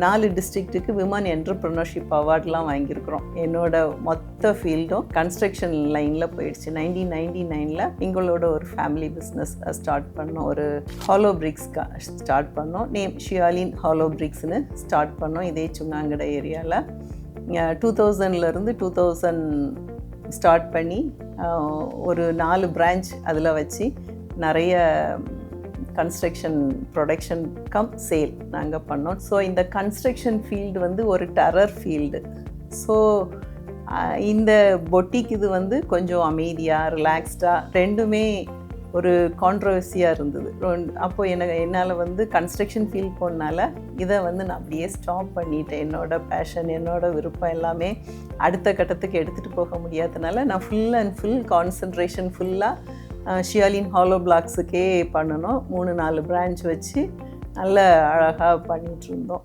4 டிஸ்ட்ரிக்ட்டுக்கு women entrepreneurship அவார்ட்லாம் வாங்கியிருக்கிறோம். என்னோட மொத்த ஃபீல்டும் construction லைனில் போயிடுச்சு. 1999 எங்களோட ஒரு ஃபேமிலி பிஸ்னஸ் ஸ்டார்ட் பண்ணோம். ஒரு ஹாலோ பிரிக்ஸ் ஸ்டார்ட் பண்ணோம். நேம் ஷியாலின் ஹாலோ பிரிக்ஸ்னு ஸ்டார்ட் பண்ணோம் இதே சுங்காங்கடை ஏரியாவில். 2000 ஸ்டார்ட் பண்ணி ஒரு 4 பிரான்ச் அதில் வச்சு நிறைய கன்ஸ்ட்ரக்ஷன் ப்ரொடக்ஷன் கம் சேல் நாங்கள் பண்ணோம். ஸோ இந்த கன்ஸ்ட்ரக்ஷன் ஃபீல்டு வந்து ஒரு டெரர் ஃபீல்டு. ஸோ இந்த பொட்டிக் இது வந்து கொஞ்சம் அமைதியாக ரிலாக்ஸ்டாக ரெண்டுமே ஒரு கான்ட்ரவர்சியாக இருந்தது. அப்போது என்னால் வந்து கன்ஸ்ட்ரக்ஷன் ஃபீல்ட் போனால இதை வந்து நான் அப்படியே ஸ்டாப் பண்ணிட்டேன். என்னோடய பேஷன், என்னோடய விருப்பம் எல்லாமே அடுத்த கட்டத்துக்கு எடுத்துகிட்டு போக முடியாதனால நான் ஃபுல் அண்ட் ஃபுல் கான்சன்ட்ரேஷன் ஃபுல்லாக ஷியாலின் ஹாலோ பிளாக்ஸுக்கே பண்ணணும். 3-4 பிரான்ச் வச்சு நல்ல அழகாக பண்ணிகிட்ருந்தோம்.